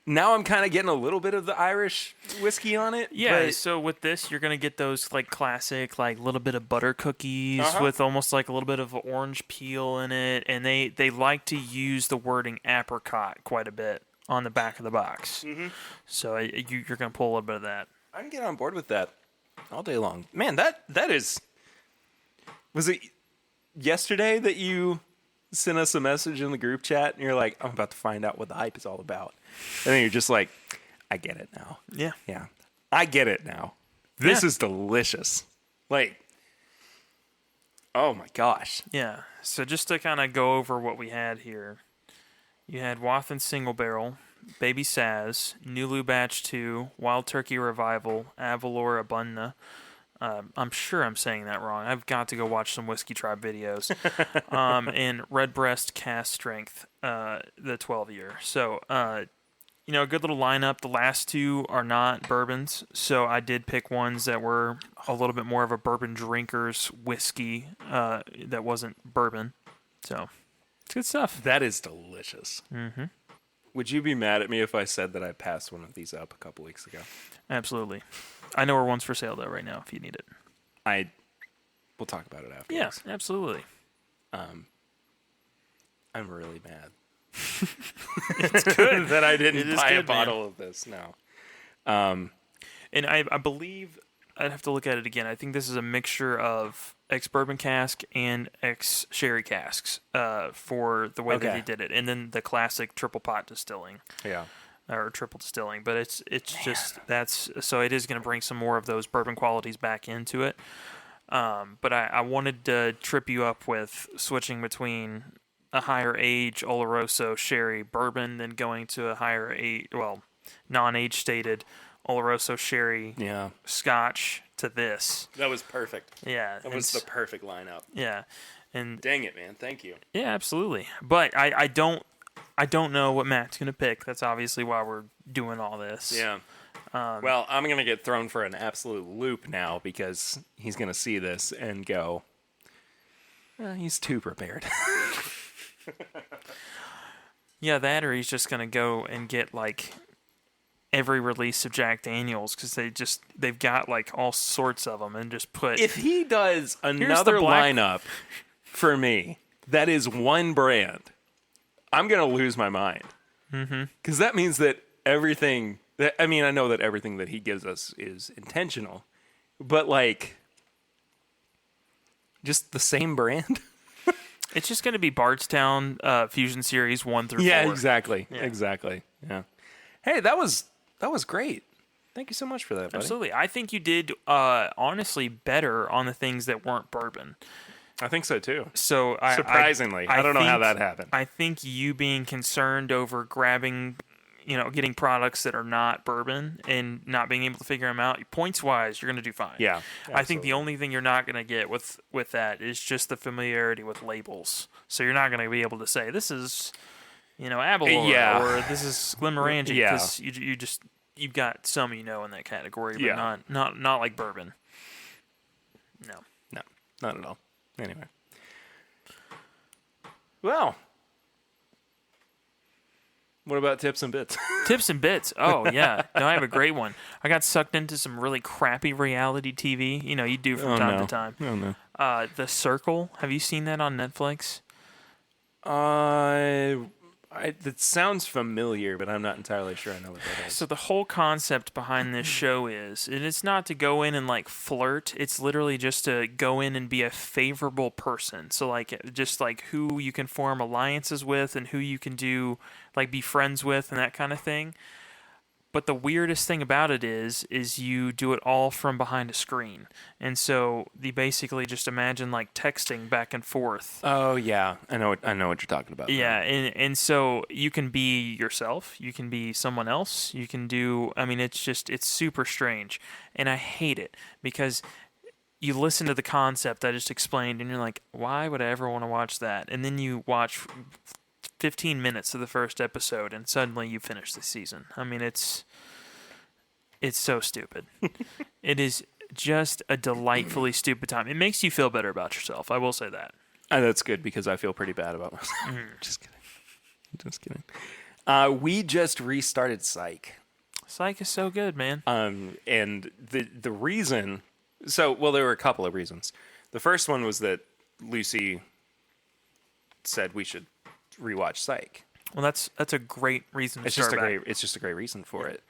Now I'm kind of getting a little bit of the Irish whiskey on it. Yeah, but so with this, you're gonna get those like classic, like little bit of butter cookies Uh-huh. with almost like a little bit of orange peel in it, and they like to use the wording apricot quite a bit on the back of the box. Mm-hmm. So you're gonna pull a little bit of that. I can get on board with that all day long. Man, that is. Was it yesterday that you sent us a message in the group chat and you're like, I'm about to find out what the hype is all about? And then you're just like, I get it now. Yeah. Yeah. I get it now. This Yeah. is delicious. Like, oh my gosh. Yeah. So just to kind of go over what we had here, you had Wathen Single Barrel, Baby Saz, Nulu Batch 2, Wild Turkey Revival, Avalor Abundna. I'm sure I'm saying that wrong. I've got to go watch some Whiskey Tribe videos. And Redbreast Cast Strength, the 12 year. So, a good little lineup. The last two are not bourbons, so I did pick ones that were a little bit more of a bourbon drinker's whiskey that wasn't bourbon. So, it's good stuff. That is delicious. Mm-hmm. Would you be mad at me if I said that I passed one of these up a couple weeks ago? Absolutely. I know where one's for sale, though, right now, if you need it. We'll talk about it after. Yeah, absolutely. I'm really mad. It's good that I didn't buy a bottle of this. No. And I believe I'd have to look at it again. I think this is a mixture of ex-bourbon cask and ex-sherry casks for the way that Okay. he did it. And then the classic triple pot distilling. Yeah. Or triple distilling. But it's just, so it is going to bring some more of those bourbon qualities back into it. But I wanted to trip you up with switching between a higher age Oloroso sherry bourbon than going to a higher age, non-age stated Oloroso sherry scotch to this. That was perfect. Yeah. That was the perfect lineup. Yeah. And Dang it, man. Thank you. yeah, absolutely. But I don't know what Matt's going to pick. That's obviously why we're doing all this. Yeah. Well, I'm going to get thrown for an absolute loop now because he's going to see this and go, he's too prepared. Yeah, that or he's just going to go and get like every release of Jack Daniels because they've got like all sorts of them and just put. If he does another black- lineup for me that is one brand, I'm going to lose my mind. Because that means that everything, I know that everything that he gives us is intentional, but like, just the same brand? It's just going to be Bardstown Fusion Series 1 through 4. Yeah, exactly. Yeah. Exactly. Yeah. Hey, that was great. Thank you so much for that, buddy. Absolutely. I think you did honestly better on the things that weren't bourbon. I think so too. So Surprisingly, I don't know how that happened. I think you being concerned over grabbing, getting products that are not bourbon and not being able to figure them out, points wise, you're going to do fine. Yeah. I think the only thing you're not going to get with that is just the familiarity with labels. So you're not going to be able to say this is, Abalor or this is Glenmorangie because you've got some in that category, but not like bourbon. No, not at all. Anyway. Well, what about tips and bits? Tips and bits. Oh, yeah. No, I have a great one. I got sucked into some really crappy reality TV. You do from time to time. Oh, no. The Circle. Have you seen that on Netflix? It sounds familiar, but I'm not entirely sure I know what that is. So the whole concept behind this show is, and it's not to go in and like flirt. It's literally just to go in and be a favorable person. So just who you can form alliances with and who you can be friends with and that kind of thing. But the weirdest thing about it is you do it all from behind a screen. And so you basically just imagine like texting back and forth. Oh yeah, I know what you're talking about. Yeah, and so you can be yourself, you can be someone else, you can do, it's super strange. And I hate it because you listen to the concept I just explained and you're like, why would I ever want to watch that? And then you watch 15 minutes of the first episode and suddenly you finish the season. It's so stupid. It is just a delightfully stupid time. It makes you feel better about yourself. I will say that. That's good because I feel pretty bad about myself. Just kidding. Just kidding. We just restarted Psych. Psych is so good, man. And the reason, there were a couple of reasons. The first one was that Lucy said we should rewatch Psych. Well, that's a great reason to start back. It's just a great reason for it.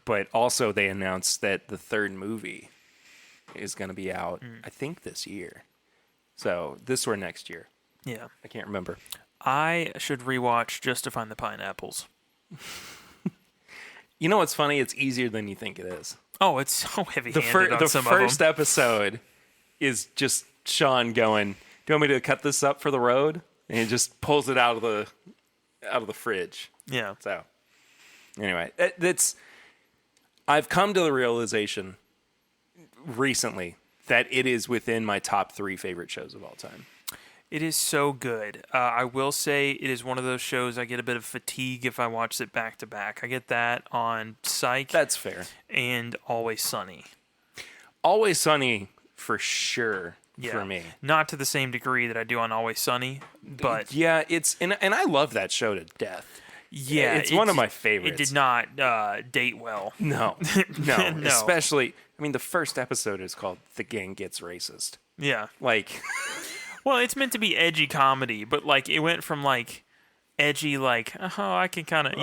But also they announced that the third movie is going to be out, I think this year. So this or next year. Yeah. I can't remember. I should rewatch Just to Find the Pineapples. You know what's funny? It's easier than you think it is. Oh, it's so heavy-handed The on some of them. first episode is just Sean going, "Do you want me to cut this up for the road?" And he just pulls it out of the fridge. Yeah. So anyway, I've come to the realization recently that it is within my top 3 favorite shows of all time. It is so good. I will say it is one of those shows I get a bit of fatigue if I watch it back to back. I get that on Psych. That's fair. And Always Sunny. Always Sunny for sure for me. Not to the same degree that I do on Always Sunny, but yeah, and I love that show to death. Yeah, it's one of my favorites. It did not date well. No. No. Especially, I mean, the first episode is called "The Gang Gets Racist." Yeah. Like, well, it's meant to be edgy comedy, but like it went from like edgy, like I can kind of,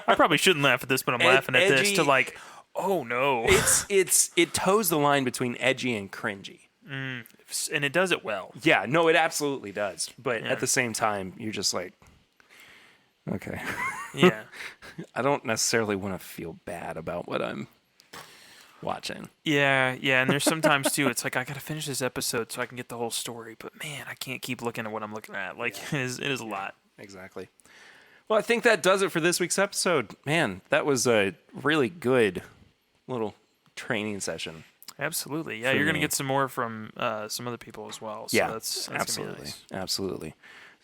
I probably shouldn't laugh at this, but I'm laughing at this, to like, oh no. It toes the line between edgy and cringy. And it does it well. Yeah, no, it absolutely does. But at the same time, you're just like, okay. Yeah. I don't necessarily want to feel bad about what I'm watching. Yeah, and there's sometimes too, it's like I gotta finish this episode so I can get the whole story, but man, I can't keep looking at what I'm looking at. Like it is a lot. Exactly. Well, I think that does it for this week's episode. Man, that was a really good little training session. Absolutely. Yeah, you're going to get some more from some other people as well. So that's absolutely. Gonna be nice. Absolutely.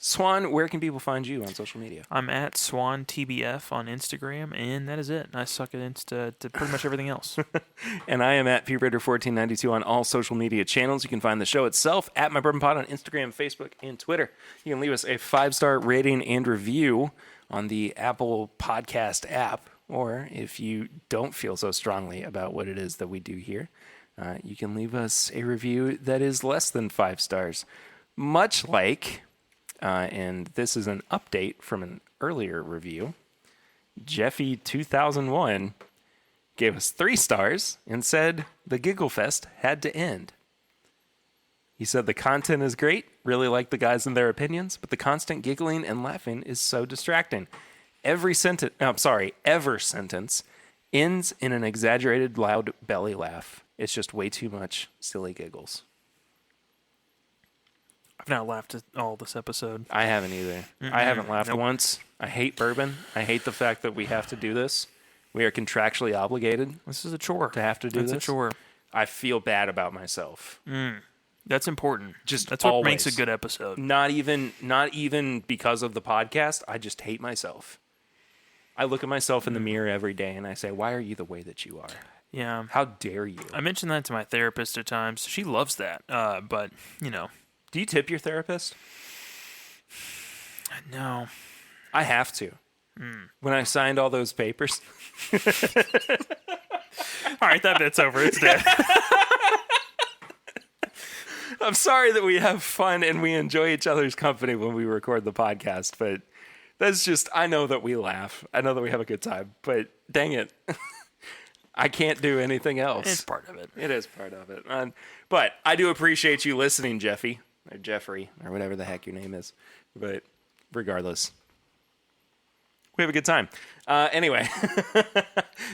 Swan, where can people find you on social media? I'm at SwanTBF on Instagram, and that is it. I suck at Insta to pretty much everything else. And I am at PRaider1492 on all social media channels. You can find the show itself at My Bourbon Pod on Instagram, Facebook, and Twitter. You can leave us a 5-star rating and review on the Apple Podcast app, or if you don't feel so strongly about what it is that we do here, you can leave us a review that is less than 5 stars. Much like, and this is an update from an earlier review, Jeffy2001 gave us 3 stars and said the Giggle Fest had to end. He said the content is great, really like the guys and their opinions, but the constant giggling and laughing is so distracting. Every sentence ends in an exaggerated loud belly laugh. It's just way too much silly giggles. I've not laughed at all this episode. I haven't either. I haven't laughed once. I hate bourbon. I hate the fact that we have to do this. We are contractually obligated. This is a chore. To have to do this. It's a chore. I feel bad about myself. That's important. Just that's what always. makes a good episode. Not even because of the podcast. I just hate myself. I look at myself in the mirror every day and I say, "Why are you the way that you are? Yeah. How dare you?" I mentioned that to my therapist at times. She loves that. But, Do you tip your therapist? No. I have to. When I signed all those papers. All right, that bit's over. It's dead. I'm sorry that we have fun and we enjoy each other's company when we record the podcast, but that's just, I know that we laugh. I know that we have a good time, but dang it. I can't do anything else. It's part of it. It is part of it. But I do appreciate you listening, Jeffy, or Jeffrey, or whatever the heck your name is. But regardless, we have a good time. Anyway,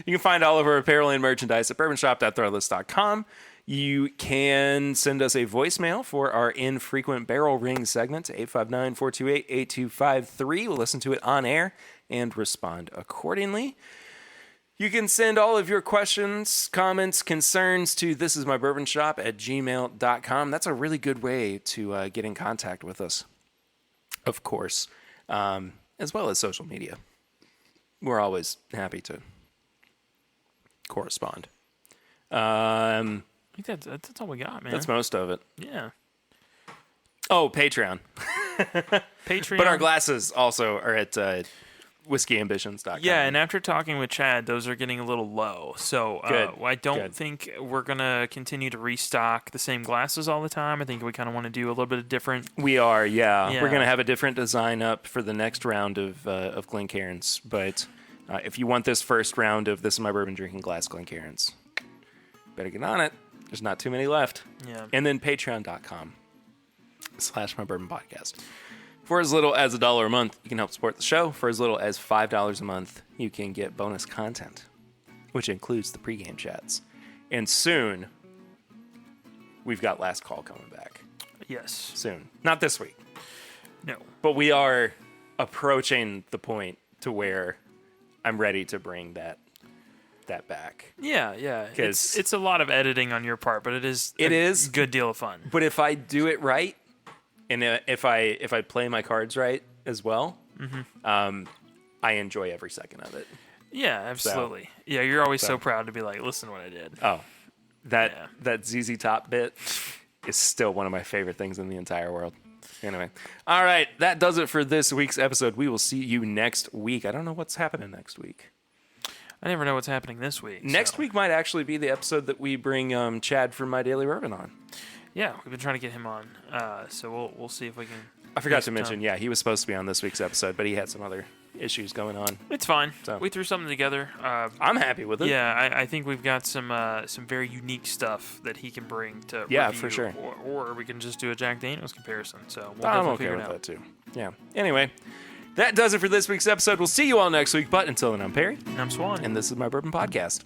you can find all of our apparel and merchandise at bourbonshop.threadless.com. You can send us a voicemail for our infrequent barrel ring segment to 859-428-8253. We'll listen to it on air and respond accordingly. You can send all of your questions, comments, concerns to thisismybourbonshop@gmail.com. That's a really good way to get in contact with us, of course, as well as social media. We're always happy to correspond. I think that's all we got, man. That's most of it. Yeah. Oh, Patreon. Patreon. But our glasses also are at whiskeyambitions.com. Yeah, and after talking with Chad, those are getting a little low. So I don't think we're going to continue to restock the same glasses all the time. I think we kind of want to do a little bit of different. We are, yeah. Yeah. We're going to have a different design up for the next round of Glencairns. But if you want this first round of This Is My Bourbon Drinking Glass Glencairns, better get on it. There's not too many left. Yeah. And then patreon.com/mybourbonpodcast. For as little as $1 a month, you can help support the show. For as little as $5 a month, you can get bonus content, which includes the pregame chats. And soon, we've got Last Call coming back. Yes. Soon. Not this week. No. But we are approaching the point to where I'm ready to bring that back. Yeah. 'Cause- It's a lot of editing on your part, but it is a good deal of fun. But if I do it right, and if I play my cards right as well, I enjoy every second of it. Yeah, absolutely. Yeah, you're always so proud to be like, listen to what I did. Oh, that ZZ Top bit is still one of my favorite things in the entire world. Anyway, all right, that does it for this week's episode. We will see you next week. I don't know what's happening next week. I never know what's happening this week. Next week might actually be the episode that we bring Chad from My Daily Bourbon on. Yeah, we've been trying to get him on, so we'll see if we can. I forgot to mention, he was supposed to be on this week's episode, but he had some other issues going on. It's fine. So. We threw something together. I'm happy with it. Yeah, I think we've got some very unique stuff that he can bring to Yeah, review, for sure. Or we can just do a Jack Daniels comparison. So we'll I'm definitely okay figure with it out. that too. Yeah. Anyway, that does it for this week's episode. We'll see you all next week. But until then, I'm Perry, And I'm Swan. and this is My Bourbon Podcast.